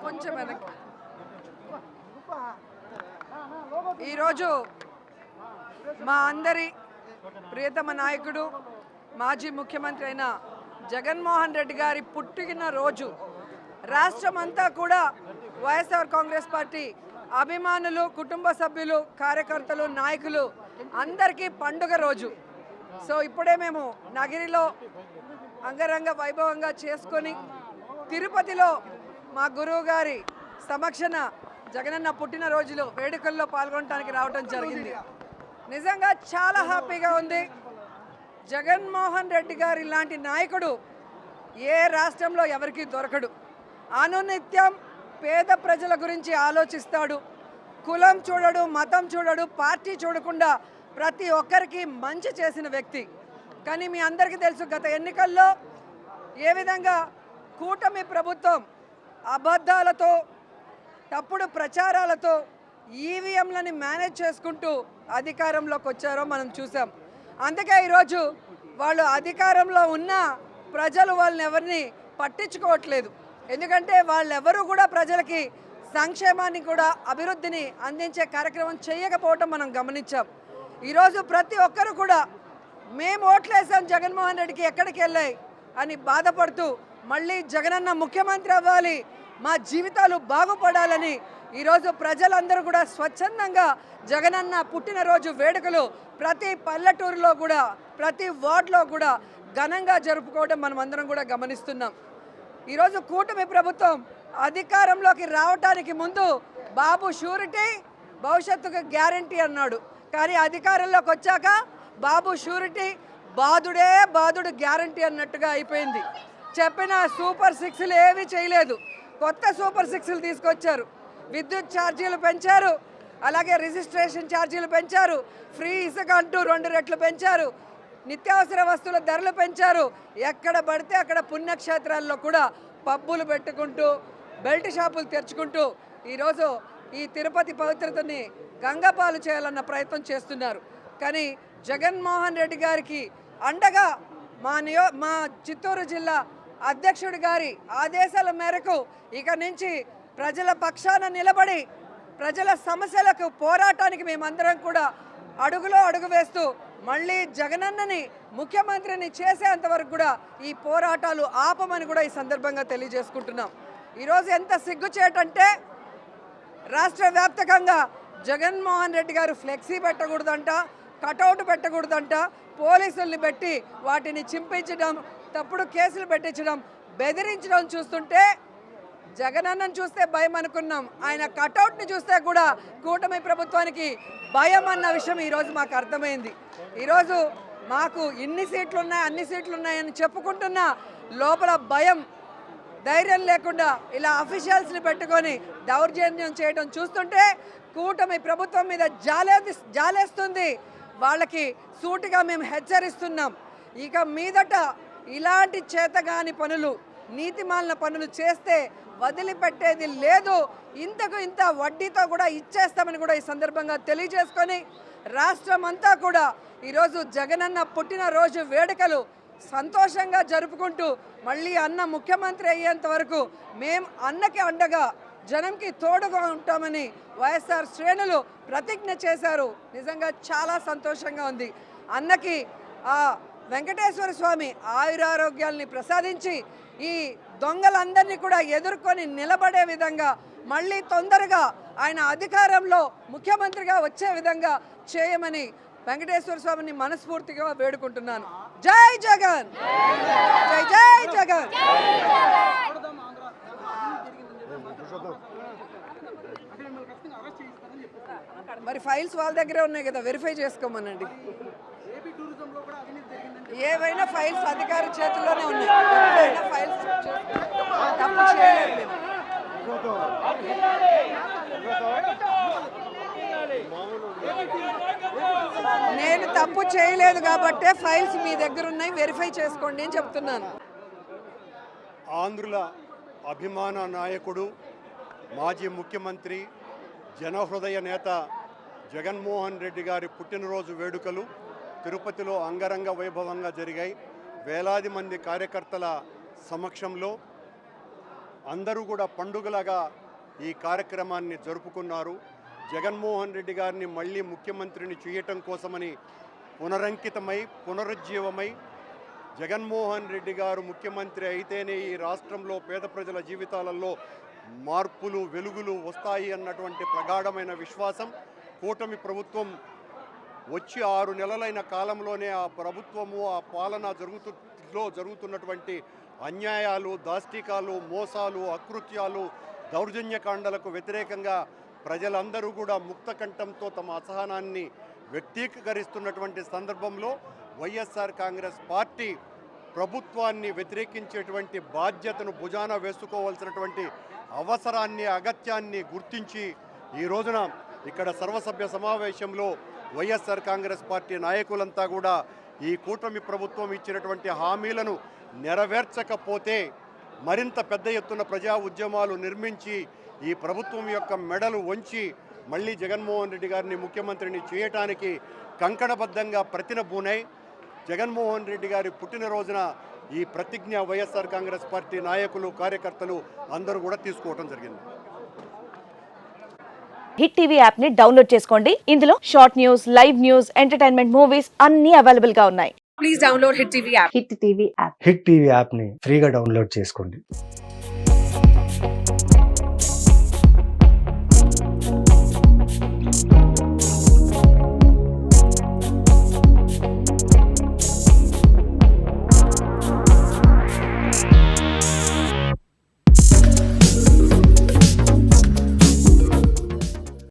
కొంచెం వెనక్కి. ఈరోజు మా అందరి ప్రియతమ నాయకుడు మాజీ ముఖ్యమంత్రి అయిన జగన్మోహన్ రెడ్డి గారి పుట్టినరోజు. రాష్ట్రమంతా కూడా వైఎస్ఆర్ కాంగ్రెస్ పార్టీ అభిమానులు, కుటుంబ సభ్యులు, కార్యకర్తలు, నాయకులు అందరికీ పండుగ రోజు. సో ఇప్పుడే మేము నగిరిలో అంగరంగ వైభవంగా చేసుకొని తిరుపతిలో మా గురువు గారి సమక్షన జగనన్న పుట్టినరోజులు వేడుకల్లో పాల్గొనడానికి రావడం జరిగింది. నిజంగా చాలా హ్యాపీగా ఉంది. జగన్మోహన్ రెడ్డి గారి లాంటి నాయకుడు ఏ రాష్ట్రంలో ఎవరికీ దొరకడు. అనునిత్యం పేద ప్రజల గురించి ఆలోచిస్తాడు. కులం చూడడు, మతం చూడడు, పార్టీ చూడకుండా ప్రతి ఒక్కరికి మంచి చేసిన వ్యక్తి. కానీ మీ అందరికీ తెలుసు, గత ఎన్నికల్లో ఏ విధంగా కూటమి ప్రభుత్వం అబద్ధాలతో, తప్పుడు ప్రచారాలతో ఈవీఎంలని మేనేజ్ చేసుకుంటూ అధికారంలోకి వచ్చారో మనం చూసాం. అందుకే ఈరోజు వాళ్ళు అధికారంలో ఉన్న ప్రజలు వాళ్ళని ఎవరిని పట్టించుకోవట్లేదు. ఎందుకంటే వాళ్ళెవరూ కూడా ప్రజలకి సంక్షేమాన్ని కూడా అభివృద్ధిని అందించే కార్యక్రమం చేయకపోవటం మనం గమనించాం. ఈరోజు ప్రతి ఒక్కరు కూడా మేము ఓట్లేసాం జగన్మోహన్ రెడ్డికి ఎక్కడికి వెళ్ళాయి అని బాధపడుతూ మళ్ళీ జగనన్న ముఖ్యమంత్రి అవ్వాలి, మా జీవితాలు బాగుపడాలని ఈరోజు ప్రజలందరూ కూడా స్వచ్ఛందంగా జగనన్న పుట్టినరోజు వేడుకలు ప్రతి పల్లెటూరులో కూడా, ప్రతి వార్డులో కూడా ఘనంగా జరుపుకోవడం మనం అందరం కూడా గమనిస్తున్నాం. ఈరోజు కూటమి ప్రభుత్వం అధికారంలోకి రావడానికి ముందు బాబు షూరిటీ, భవిష్యత్తుకు గ్యారంటీ అన్నాడు. కానీ అధికారంలోకి వచ్చాక బాబు షూరిటీ, బాదుడే బాదుడు గ్యారంటీ అన్నట్టుగా అయిపోయింది. చెప్పిన సూపర్ సిక్స్లు ఏమీ చేయలేదు. కొత్త సూపర్ సిక్స్లు తీసుకొచ్చారు. విద్యుత్ ఛార్జీలు పెంచారు, అలాగే రిజిస్ట్రేషన్ ఛార్జీలు పెంచారు, ఫ్రీ ఇసుక అంటూ 2 రెట్లు పెంచారు, నిత్యావసర వస్తువుల ధరలు పెంచారు. ఎక్కడ పడితే అక్కడ పుణ్యక్షేత్రాల్లో కూడా పబ్బులు పెట్టుకుంటూ, బెల్ట్ షాపులు తెరుచుకుంటూ ఈరోజు ఈ తిరుపతి పవిత్రతని గంగపాలు చేయాలన్న ప్రయత్నం చేస్తున్నారు. కానీ జగన్మోహన్ రెడ్డి గారికి అండగా మా చిత్తూరు జిల్లా అధ్యక్షుడి గారి ఆదేశాల మేరకు ఇక నుంచి ప్రజల పక్షాన నిలబడి ప్రజల సమస్యలకు పోరాటానికి మేమందరం కూడా అడుగులో అడుగు వేస్తూ మళ్ళీ జగనన్నని ముఖ్యమంత్రిని చేసేంతవరకు కూడా ఈ పోరాటాలు ఆపమని కూడా ఈ సందర్భంగా తెలియజేసుకుంటున్నాం. ఈరోజు ఎంత సిగ్గుచేటంటే రాష్ట్ర వ్యాప్తంగా జగన్మోహన్ రెడ్డి గారు ఫ్లెక్సీ పెట్టకూడదంట, కటౌట్ పెట్టకూడదంట, పోలీసుల్ని పెట్టి వాటిని చింపించడం, తప్పుడు కేసులు పెట్టించడం, బెదిరించడం చూస్తుంటే జగనన్నను చూస్తే భయం అనుకున్నాం. ఆయన కటౌట్ని చూస్తే కూడా కూటమి ప్రభుత్వానికి భయం అన్న విషయం ఈరోజు మాకు అర్థమైంది. ఈరోజు మాకు ఇన్ని సీట్లు ఉన్నాయి, అన్ని సీట్లు ఉన్నాయని చెప్పుకుంటున్నా లోపల భయం, ధైర్యం లేకుండా ఇలా అఫీషియల్స్ని పెట్టుకొని దౌర్జన్యం చేయడం చూస్తుంటే కూటమి ప్రభుత్వం మీద జాలేస్తుంది. వాళ్ళకి సూటిగా మేము హెచ్చరిస్తున్నాం. ఇక మీదట ఇలాంటి చేతగాని పనులు, నీతిమాలిన పనులు చేస్తే వదిలిపెట్టేది లేదు. ఇంతకు ఇంత వడ్డీతో కూడా ఇచ్చేస్తామని కూడా ఈ సందర్భంగా తెలియజేసుకొని రాష్ట్రం అంతా కూడా ఈరోజు జగనన్న పుట్టినరోజు వేడుకలు సంతోషంగా జరుపుకుంటూ మళ్ళీ అన్న ముఖ్యమంత్రి అయ్యేంత వరకు మేము అన్నకి అండగా, జనంకి తోడుగా ఉంటామని వైఎస్ఆర్ శ్రేణులు ప్రతిజ్ఞ చేశారు. నిజంగా చాలా సంతోషంగా ఉంది. అన్నకి ఆ వెంకటేశ్వర స్వామి ఆయురారోగ్యాల్ని ప్రసాదించి ఈ దొంగలందరినీ కూడా ఎదుర్కొని నిలబడే విధంగా మళ్ళీ తొందరగా ఆయన అధికారంలో ముఖ్యమంత్రిగా వచ్చే విధంగా చేయమని వెంకటేశ్వర స్వామిని మనస్ఫూర్తిగా వేడుకుంటున్నాను. జై జగన్, జై జై జగన్. మరి ఫైల్స్ వాళ్ళ దగ్గరే ఉన్నాయి కదా, వెరిఫై చేసుకోమనండి. ఏవైనా ఫైల్స్ అధికారి చేతుల్లోనే ఉన్నాయి. ఏవైనా ఫైల్స్ తప్పు చేయలేదు మేము. నేను తప్పు చేయలేదు కాబట్టే ఫైల్స్ మీ దగ్గర ఉన్నాయి, వెరిఫై చేసుకోండి అని చెప్తున్నాను. ఆంధ్రుల అభిమాన నాయకుడు, మాజీ ముఖ్యమంత్రి, జనహృదయ నేత జగన్మోహన్ రెడ్డి గారి పుట్టినరోజు వేడుకలు తిరుపతిలో అంగరంగ వైభవంగా జరిగాయి. వేలాది మంది కార్యకర్తల సమక్షంలో అందరూ కూడా పండుగలాగా ఈ కార్యక్రమాన్ని జరుపుకున్నారు. జగన్మోహన్ రెడ్డి గారిని మళ్ళీ ముఖ్యమంత్రిని చేయటం కోసమని పునరంకితమై పునరుజ్జీవమై జగన్మోహన్ రెడ్డి గారు ముఖ్యమంత్రి అయితేనే ఈ రాష్ట్రంలో పేద ప్రజల జీవితాలలో మార్పులు వెలుగులు వస్తాయి అన్నటువంటి ప్రగాఢమైన విశ్వాసం కూటమి ప్రభుత్వం వచ్చి 6 నెలలైన కాలంలోనే ఆ ప్రభుత్వము ఆ పాలన జరుగుతున్నటువంటి అన్యాయాలు, దాష్టికాలు, మోసాలు, అకృత్యాలు, దౌర్జన్యకాండలకు వ్యతిరేకంగా ప్రజలందరూ కూడా ముక్తకంఠంతో తమ అసహనాన్ని వ్యక్తీకరిస్తున్నటువంటి సందర్భంలో వైఎస్ఆర్ కాంగ్రెస్ పార్టీ ప్రభుత్వాన్ని వ్యతిరేకించేటువంటి బాధ్యతను భుజాన వేసుకోవాల్సినటువంటి అవసరాన్ని అగత్యాన్ని గుర్తించి ఈ రోజున ఇక్కడ సర్వసభ్య సమావేశంలో వైఎస్ఆర్ కాంగ్రెస్ పార్టీ నాయకులంతా కూడా ఈ కూటమి ప్రభుత్వం ఇచ్చినటువంటి హామీలను నెరవేర్చకపోతే మరింత పెద్ద ఎత్తున ప్రజా ఉద్యమాలు నిర్మించి ఈ ప్రభుత్వం యొక్క మెడలు వంచి మళ్ళీ జగన్మోహన్ రెడ్డి గారిని ముఖ్యమంత్రిని చేయటానికి కంకణబద్ధంగా ప్రతినబూనై జగన్మోహన్ రెడ్డి గారి పుట్టినరోజున ఈ ప్రతిజ్ఞ వైఎస్ఆర్ కాంగ్రెస్ పార్టీ నాయకులు కార్యకర్తలు అందరూ కూడా తీసుకోవడం జరిగింది. హిట్ టీవీ యాప్ ని డౌన్లోడ్ చేసుకోండి. ఇందులో short news, live news, entertainment movies అన్ని అవైలబుల్ గా ఉన్నాయి. Please download hit TV app. Hit TV యాప్ని ఫ్రీగా డౌన్లోడ్ చేసుకోండి.